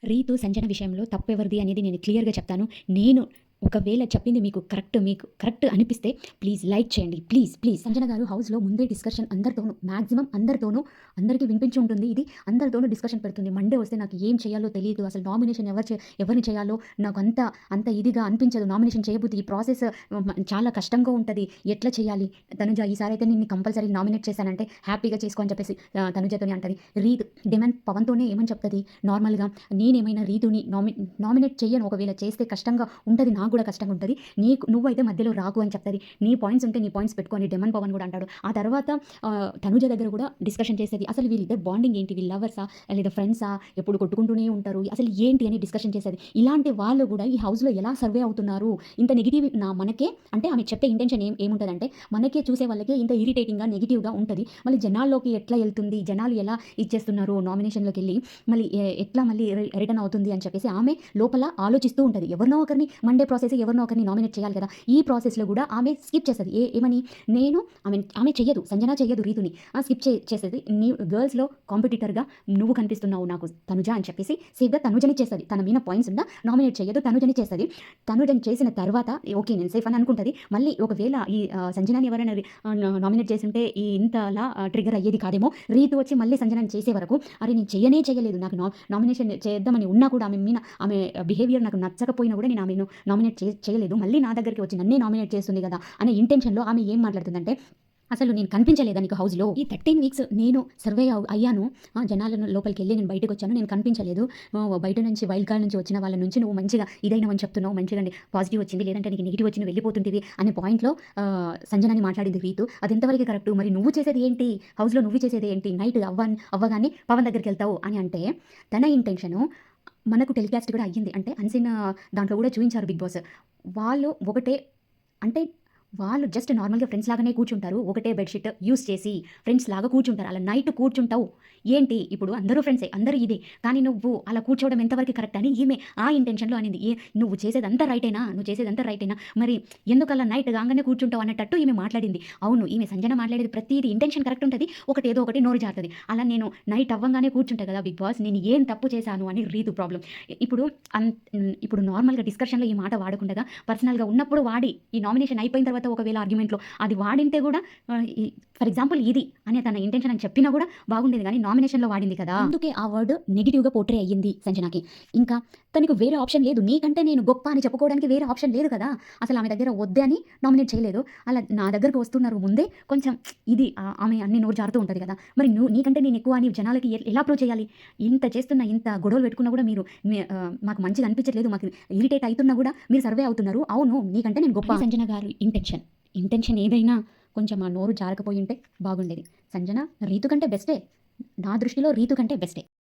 రీతు, సంజన విషయంలో తప్పెవరిది అనేది నేను క్లియర్‌గా చెప్తాను. నేను ఒకవేళ చెప్పింది మీకు కరెక్ట్ అనిపిస్తే ప్లీజ్ లైక్ చేయండి. ప్లీజ్. సంజన గారు హౌస్‌లో ముందే డిస్కషన్ అందరితోనూ మాక్సిమం అందరికీ వినిపించి ఉంటుంది ఇది. అందరితోనూ డిస్కషన్ పెడుతుంది. మండే వస్తే నాకు ఏం చేయాలో తెలీదు. అసలు నామినేషన్ ఎవరిని చేయాలో నాకు అంత ఇదిగా అనిపించదు. నామినేషన్ చేయబుద్ది ఈ ప్రాసెస్ చాలా కష్టంగా ఉంటది. ఎట్లా చేయాలి? తనుజ ఈసారైతే నిన్ను కంపల్సరీ నామినేట్ చేశానంటే హ్యాపీగా చేసుకో అని చెప్పేసి తనుజతోని అంటది. రీతు డిమాండ్ పవన్‌తోనే ఏమని చెప్తది నార్మల్‌గా, నేనేమైనా రీతుని నామినేట్ చెయ్యను. ఒకవేళ చేస్తే కష్టంగా ఉంటది. నాకు కూడా కష్టంగా ఉంటది. నువ్వైతే మధ్యలో రాకు అని చెప్తది. నీ పాయింట్స్ ఉంటే నీ పాయింట్స్ పెట్టుకో అని డిమాండ్ పవన్ కూడా అంటాడు. ఆ తర్వాత తనుజ దగ్గర కూడా డిస్కషన్ చేసేది. అసలు వీళ్ళిద్దరు బాండింగ్ ఏంటి? వీళ్ళు లవర్సా లేదా ఫ్రెండ్సా? ఎప్పుడు కొట్టుకుంటూనే ఉంటారు. అసలు ఏంటి అని డిస్కషన్ చేసేది. ఇలాంటి వాళ్ళు కూడా ఈ హౌస్‌లో ఎలా సర్వే అవుతున్నారు? ఇంత నెగెటివ్ మనకే అంటే ఆమె చెప్పే ఇంటెన్షన్ ఏముంటదంటే మనకే చూసే వాళ్ళకే ఇంత ఇరిటేటింగ్‌గా నెగెటివ్‌గా ఉంటది. మళ్ళీ జనాల్లోకి ఎట్లా వెళ్తుంది? జనాలు ఎలా ఇచ్చేస్తున్నారు నామినేషన్‌లోకెళ్ళి మళ్ళీ ఎట్లా మళ్ళీ రిటర్న్ అవుతుంది అని చెప్పేసి ఆమె లోపల ఆలోచిస్తూ ఉంటది. ఎవరినో ఒకరిని మండే ప్రాసెస్ ఎవరినో ఒకరిని నామినేట్ చేయాలి కదా! ఈ ప్రాసెస్‌లో కూడా ఆమె స్కిప్ చేస్తది. ఏమని ఆమె చెయ్యదు. సంజన చెయ్యదు రీతుని. స్కిప్ చేసేది. గర్ల్స్‌లో కాంపిటీటర్‌గా నువ్వు కనిపిస్తున్నావు నాకు తనుజ అని చెప్పేసి సేఫ్‌గా తనుజని చేస్తది. తన మీద పాయింట్స్ ఉన్నా నామినేట్ చెయ్యదు. తనుజని చేస్తది. తనుజని చేసిన తర్వాత ఓకే నేను సేఫ్ అని అనుకుంటది. మళ్ళీ ఒకవేళ ఈ సంజనని ఎవరైనా నామినేట్ చేసుంటే ఇంతలా ట్రిగ్గర్ అయ్యేది కాదేమో. రీతు వచ్చి మళ్ళీ సంజనని చేసే వరకు అరే నేను చేయలేదు. నాకు నామినేషన్ చేద్దామని ఉన్నా కూడా ఆమె బిహేవియర్ నాకు నచ్చకపోయినా కూడా నేను ఆమెను నామినేట్ చేయలేదు. మళ్ళీ నా దగ్గరికి వచ్చి నన్నే నామినేట్ చేస్తుంది కదా అనే ఇంటెన్షన్‌లో ఆమె ఏం మాట్లాడుతుందంటే, అసలు నేను కనిపించలేదా నీకు హౌస్‌లో? ఈ 13 వీక్స్ నేను సర్వే అయ్యాను. జనాలను లోపలికెళ్ళి నేను బయటకొచ్చాను. నేను కనిపించలేదు. బయట నుంచి వైల్డ్ కార్డ్ నుంచి వచ్చిన వాళ్ళ నుంచి నువ్వు మంచిగా ఇదైనవని చెప్తున్నావు. మంచిగా పాజిటివ్ వచ్చింది. లేదంటే నీకు నెగెటివ్ వచ్చింది వెళ్ళిపోతుంటివి అనే పాయింట్‌లో సంజనని మాట్లాడింది రీతు. అది ఎంతవరకు కరెక్ట్? మరి నువ్వు చేసేది ఏంటి? హౌస్‌లో నువ్వు చేసేది ఏంటి? నైట్ అవ్వగానే పవన్ దగ్గరికెళ్తావు అని అంటే తన ఇంటెన్షను మనకు టెలికాస్ట్ కూడా అయ్యింది. అంటే అన్‌సీన్ దాంట్లో కూడా చూయించారు బిగ్ బాస్. వాళ్ళు ఒకటే అంటే వాళ్ళు జస్ట్ నార్మల్‌గా ఫ్రెండ్స్ లాగానే కూర్చుంటారు. ఒకటే బెడ్‌షీట్ యూజ్ చేసి ఫ్రెండ్స్ లాగా కూర్చుంటారు. అలా నైట్ కూర్చుంటావు. ఏంటి ఇప్పుడు అందరూ ఫ్రెండ్సే. అందరూ ఇదే. కానీ నువ్వు అలా కూర్చోవడం ఎంతవరకు కరెక్ట్ అని ఈమె ఆ ఇంటెన్షన్‌లో అనింది. నువ్వు చేసేదంతా రైటేనా? మరి ఎందుకలా నైట్ కాంగానే కూర్చుంటావు అన్నట్టు ఈమె మాట్లాడింది. అవును. ఈమె సంజన మాట్లాడేది ప్రతీది ఇంటెన్షన్ కరెక్ట్ ఉంటది. ఏదో ఒకటి నోరు జారుతది. అలా నేను నైట్ అవ్వంగానే కూర్చుంటా కదా బిగ్ బాస్. నేను ఏం తప్పు చేశాను అని రీతు ప్రాబ్లమ్. ఇప్పుడు ఇప్పుడు నార్మల్‌గా డిస్కషన్‌లో ఈ మాట వాడకుండగా పర్సనల్‌గా ఉన్నప్పుడు వాడి ఈ నామినేషన్ అయిపోయిన తర్వాత ఒకవేళ ఆర్గ్యుమెంట్‌లో అది వాడింటే కూడా ఫర్ ఎగ్జాంపుల్ ఇది అనే తన ఇంటెన్షన్ అని చెప్పినా కూడా బాగుండేది. కానీ నామినేషన్‌లో వాడింది కదా! అందుకే ఆ వర్డ్ నెగెటివ్‌గా పోర్ట్రే అయ్యింది సంజనకి. ఇంకా తనకు వేరే ఆప్షన్ లేదు. నీకంటే నేను గొప్ప అని చెప్పుకోవడానికి వేరే ఆప్షన్ లేదు కదా! అసలు ఆమె దగ్గర వద్దే అని నామినేట్ చేయలేదు. అలా నా దగ్గరకు వస్తున్నారు ముందే కొంచెం ఇది ఆమె అన్ని నోరు జారుతూ ఉంటది కదా! మరి నీకంటే నేను ఎక్కువ అని జనాలకి ఎలా ప్రూవ్ చేయాలి? ఇంత చేస్తున్నా, ఇంత గొడవలు పెట్టుకున్నా కూడా మీరు మాకు మంచిగా అనిపించట్లేదు. మాకు ఇరిటేట్ అయితున్నా కూడా మీరు సర్వే అవుతున్నారు. అవును నీకంటే నేను గొప్ప. సంజన గారి ఇంటెన్షన్ ఏదైనా కొంచెం ఆ నోరు జారకపోయి ఉంటే బాగుండేది. సంజన రీతు కంటే బెస్టే. నా దృష్టిలో రీతు కంటే బెస్టే.